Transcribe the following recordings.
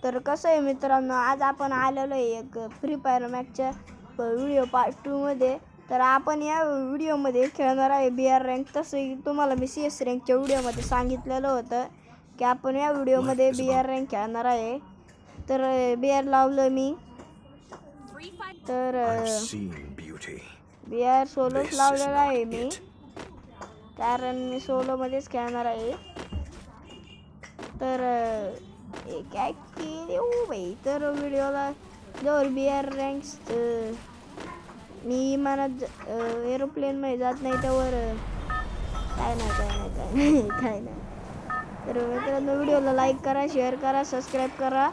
तर कसं आहे मित्रांनो, आज आपण आलेलो आहे एक फ्री फायर मॅचच्या व्हिडिओ पार्ट 2 मध्ये. तर आपण या व्हिडिओमध्ये खेळणार आहे BR रँक. तसंही तुम्हाला मी CS रँकच्या व्हिडिओमध्ये सांगितलेलं होतं की आपण या व्हिडिओमध्ये BR रँक खेळणार आहे. तर BR लावलं मी. तर BR सोलोच लावलेला आहे मी, कारण मी सोलोमध्येच खेळणार आहे. तर काय केले हो बाई. तर व्हिडिओला जवळ BR रँक्स मी म्हणत एरोप्लेनमध्ये जात नाही त्यावर काय नाही. तर मित्रांनो, व्हिडिओला लाईक करा, शेअर करा, सबस्क्राईब करा.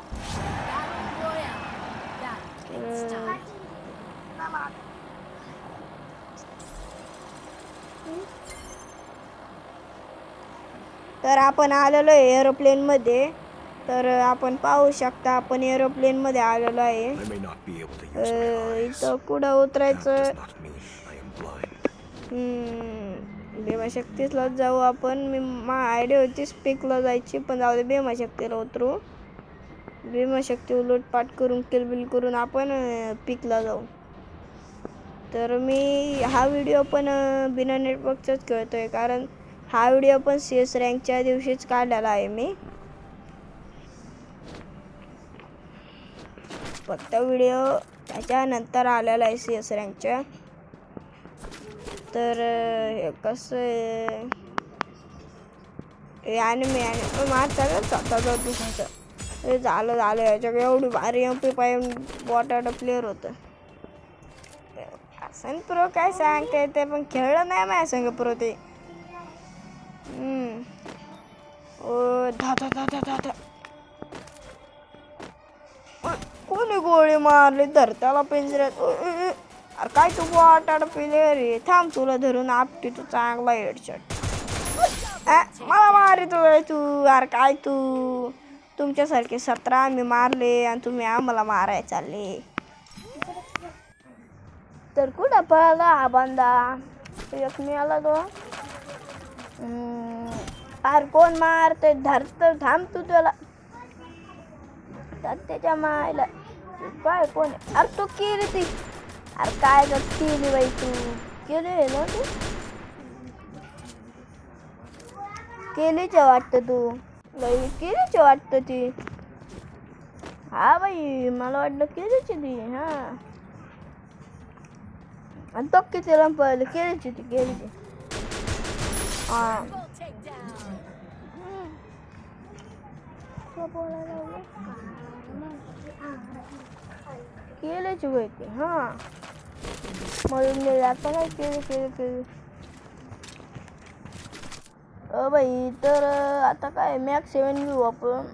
तर आपण आलेलो आहे एरोप्लेनमध्ये. तर आपण पाहू शकता, आपण एरोप्लेनमध्ये आलेलो आहे. इथं कुठं उतरायचं? भीमाशक्तीला जाऊ आपण. मी आयडिया होती स्पीकला जायची, पण जाऊ दे, भीमाशक्तीला उतरू. भीमाशक्ती लूटपाट करून किलबिल करून आपण पीकला जाऊ. तर मी हा व्हिडिओ पण बिना नेटवर्कचाच खेळतोय, कारण हा व्हिडिओ पण CS रँकच्या दिवशीच काढलेला आहे मी. फक्त व्हिडिओ त्याच्यानंतर आलेला आहे CS रँकच्या. तर हे कसं आहे, आणि माझं हे झालं याच्याकडे एवढी भारी MP5 बॉटाटा प्लेअर होतं. असं प्रो काय सांगते ते, पण खेळलं नाही माझ्या संग प्रो ते. ओ धा कोणी गोळी मारली धरताला पिंजऱ्यात. अरे काय तू बॉटाटा प्लेअर आहे, थांब तुला धरून आपटी तू चांगला हेडशॉट. मला मारितोय तू. अरे काय तू, तुमच्यासारखे 17 आम्ही मारले आणि तुम्ही आम्हाला मारायला चालले. तर कुठं पळाला हा बांधा? एक मिळाला तो. अरे कोण मारते धरत, थांब तू त्याला त्याच्या मायला. काय कोण? अरे तू केली ती. अरे काय केली बाई तू? केली ना तू? केलीच वाटतं तू बाई, केलीच वाटतं ती. हा बाई, मला वाटलं केलीच ती. हा, आणि तो किती लांब पळाली. केलीच ती. हा, केलीच बाई ती. हा, म्हणून आता काय केली. बाई, तर आता काय मॅक्स 7 घेऊ आपण.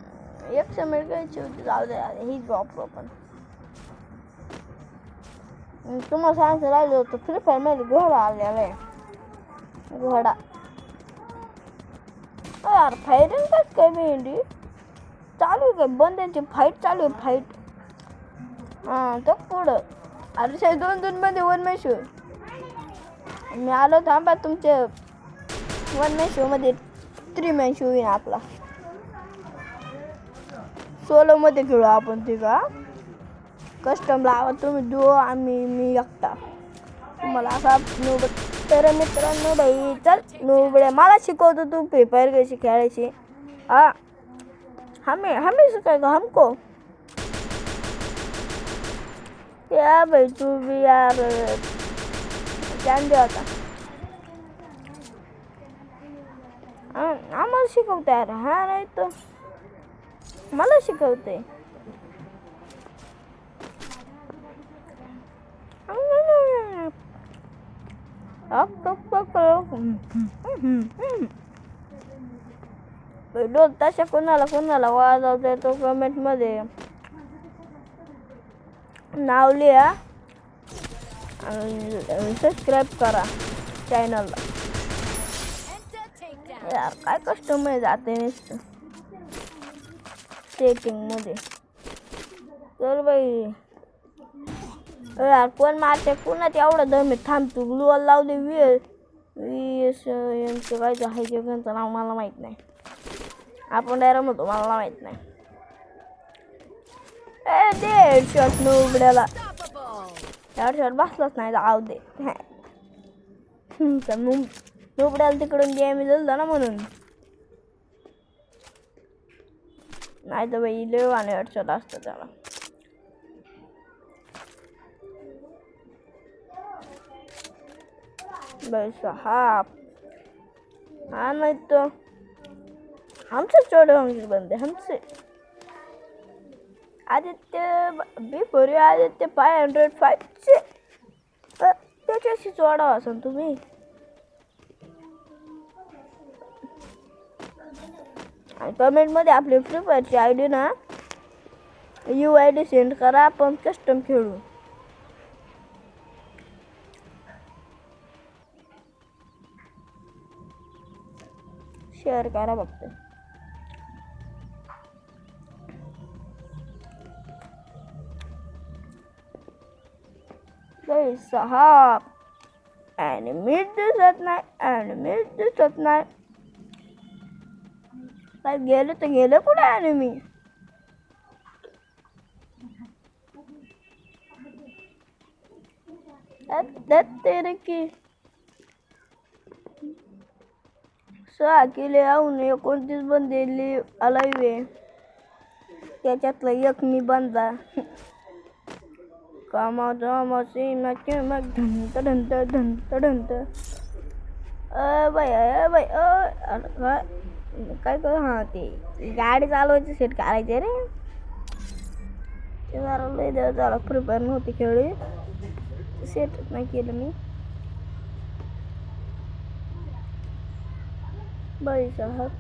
100 मिनिट घ्यायची होती, जाऊ दे हीच वापरू आपण. तुम्हाला सांगायचं राहिलं होतं, फ्री फायर मध्ये घोडा आलेला आहे. घोडा यार, फायरिंग काय भेंडी चालू आहे. काय बंद त्यांची फाईट चालू आहे, फाईट. हां, तर पुढं अरे साहेब 2-2 मध्ये 1 मॅच होय. मी आलो, थांबा तुमच्या 1 मॅच मध्ये 3 मॅच होईल आपला. सोलो मध्ये खेळू आपण. ते का कस्टम लावा तुम्ही दुओ, मी एकटा. तुम्हाला असा नोब. तर मित्रांनो बाई, चल नोबड्या मला शिकवतो तू फ्री फायर कशी खेळायची. हा, हमें सिखाएगा हमको. या भाई तू भी यार ध्यान दे आता. आम्हाला शिकवते यार. हा नाही तर मला शिकवते. तशा कोणाला वाजवते तो कमेंट मध्ये नाव लिहा आणि सबस्क्राईब करा चॅनलला. यार काय कस्टम जाते नुसतं सेटिंग मध्ये. तर बाई यार कोण मारते पुन्हा एवढं दम. थांब तू ग्लुअल लावू दे. VSM काय आहे जगांचं नाव मला माहित नाही. आपण डायरेक्ट म्हणतो मला माहित नाही. दे हेडशॉट नुबड्याला. हेडशॉट बसलाच नाही जाऊ दे. नुबड्याला तिकडून गेम झालं ना म्हणून. नाही तर बाई लेव आणि हेडशॉट असतं त्याला. बस हा नहीं तो हमसे छोड़े होंगे बंदे हमसे. आदित्य बिफोर यू आदित्य 505 से त्याच्याशी जोडावा असं तुम्ही. आणि कमेंटमध्ये आपली फ्री फायरची आयडी ना UID सेंड करा. आपण कस्टम खेळू. शेअर करा फक्त. सहा ॲनिमेट दिसत नाही. काय गेलं तर गेलं कुठे ॲनिमी. तेरे की 6 किले आऊन 29 बंदे अलाइव आहे. त्याच्यातला एक मी बंदा. कामाची मग ढंत बाई काय कर. हां ते गाडी चालवायची सेट करायचे रे. ते जरा लय दिवस झाला प्रिपेअर नव्हती खेळली. सेटच नाही केलं मी. बाई साहेब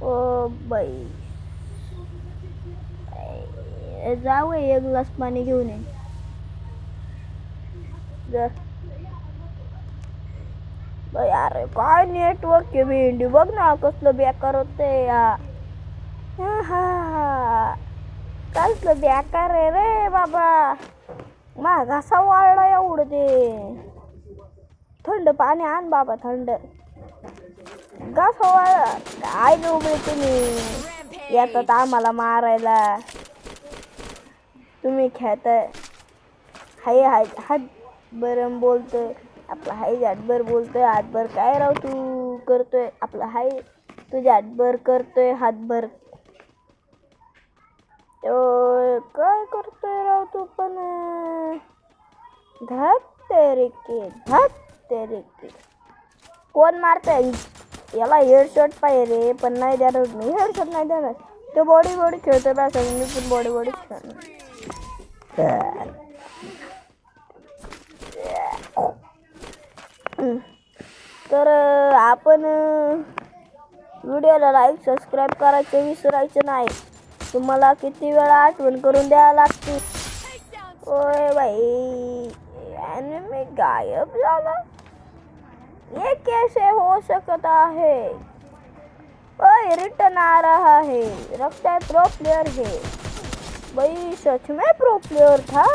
ओ बाई जाऊ एक ग्लास पाणी घेऊन ये. अरे काय नेटवर्क आहे भेंडी बघ ना कसलं बेकार होते. कसलं बेकार आहे रे बाबा. माझा घसा वाळला एवढं ते. थंड पाणी आण बाबा थंड. घसा वाळला काय उभे तुम्ही येतात आम्हाला मारायला. तुम्ही खेळताय हात बरं बोलतोय आपला हाय हातभर बोलतोय. हातभर काय राव तू करतोय. आपला हाय तुझ्या हातभर करतोय हातभर. काय करतोय राव तू पण. धत तेरे के कोण मारतय याला. हेडशॉट पाहिजे रे पण नाही देणार मी. हेडशॉट नाही देणार. तो बॉडी खेळतोय बस मी पण बॉडी खेळणार. तर आपण व्हिडिओला लाईक सबस्क्राईब करायचे विसरायचे नाही. तुम्हाला किती वेळा आठवण करून द्यावं लागते. ओय बाई ॲनिमी गायब झाला. ये कैसे हो सकता है. ओए रिटर्न आ रहा है. लगता है प्रो प्लेयर है. भाई सच में प्रो प्लेयर था.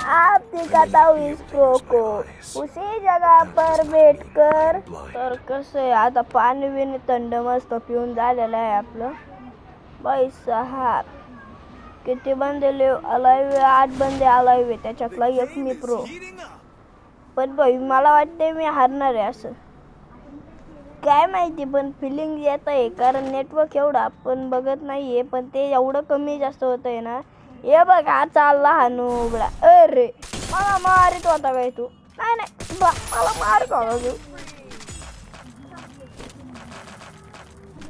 आप दिखाता हूँ इस प्रो को उसी जगह पर बैठकर. तर कसं आहे आता पाणी बिणी थंड मस्त पिऊन झालेलं आहे आपलं. बाई साहेब किती बंदे अलाइव 8 बंदे अलाइव आहे. त्याच्यातला एक मी प्रो. पण भाई मला वाटते मी हारणार आहे असं काय माहिती. पण फिलिंग येत आहे कारण नेटवर्क एवढं आपण बघत नाहीये. पण ते एवढं कमी जास्त होत आहे ना. हे बघ हा चालला हा नुबडा. अरे मला मारित होता काय तू. नाही मला मार का तू.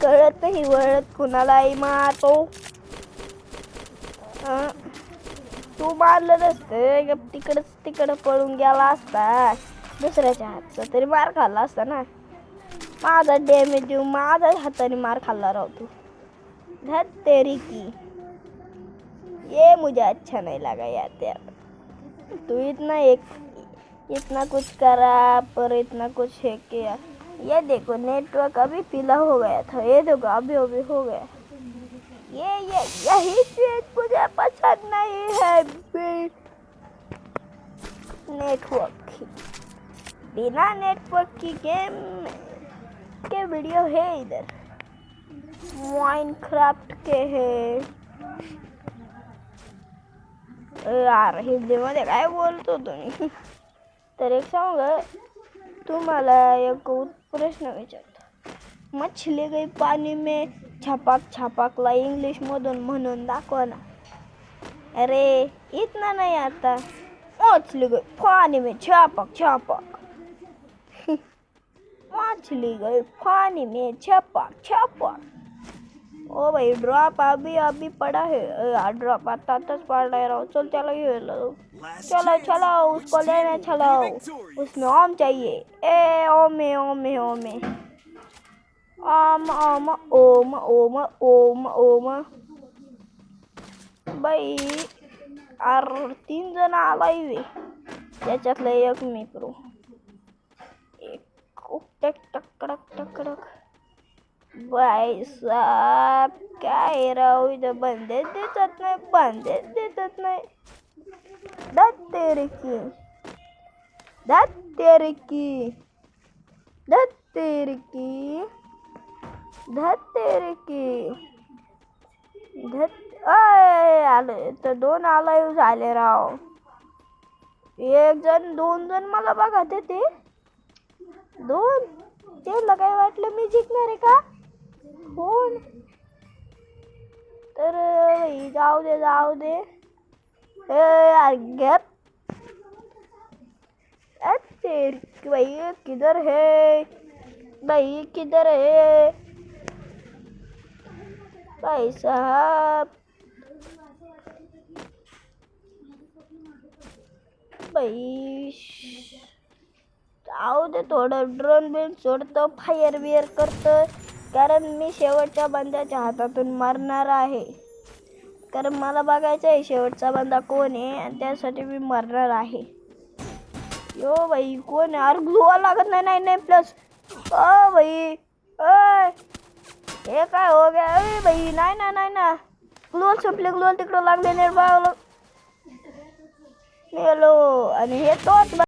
कळत नाही वळत कुणालाही मारतो. तू मारलं नसतं तिकडं पळून गेला असता. दुसऱ्याच्या हातचा तरी मार खाल्ला असता ना. माझा डॅमेज देऊ माझ्या हाताने मार खाल्ला राव तू. धत तेरी की ये मुझे अच्छा नहीं लगा यार. तू इतना कुछ करा पर इतना कुछ है किया. ये देखो नेटवर्क अभी पीला हो गया था. ये देखो अभी हो गया. यही चीज मुझे पसंद नहीं है. नेटवर्क बिना नेटवर्क की गेम के वीडियो है इधर. माइनक्राफ्ट के हे यार हिंदीमध्ये काय बोलतो तुम्ही? तर एक सांग तुम्हाला एक प्रश्न विचारतो. मछली गई पाणी में छपाक छपाकला इंग्लिश मधून म्हणून दाखवा ना. अरे इतना नहीं आता. मछली गई पानी में छपाक छपाक. मछली गई पानी में छपाक छपाक. ओ भाई ड्रॉप अभी पड़ा है. ड्रॉप आताच पड़ा है. चल चलो ये लो. चलो चलो उसको लेने चलो. उसमें ओम चाहिए. ए ओमे ओमे ओमे ओम ओम ओम ओम ओम ओम. बाई अर 3 जण आलाय. त्याच्यातलं एक मी प्रो. टक टक टक टक. भाई साहब काय राव इथं बंदेच देतात नाही. धत तेरे की आले तर 2 आलाय झाले राव. एक जण 2 जण मला बघा ते 2 त्याला काय वाटलं मी जिंकणार आहे का? कोण तर जाऊ दे. भाई किधर है भाई साहब. भाई जाऊ दे थोडं ड्रोन बिन सोडतो. फायर बियर करतो कारण मी शेवटच्या बंद्याच्या हातातून मरणार आहे. कारण मला बघायचं आहे शेवटचा बंदा कोण आहे आणि त्यासाठी मी मरणार आहे. यो भाई कोण आहे? अरे ग्लू लागत नाही प्लस. ओ भाई हे काय हो गया? भाई नाही ना ग्लू संपले. ग्लू तिकडं लागले निर्बाळ. आणि हे तोच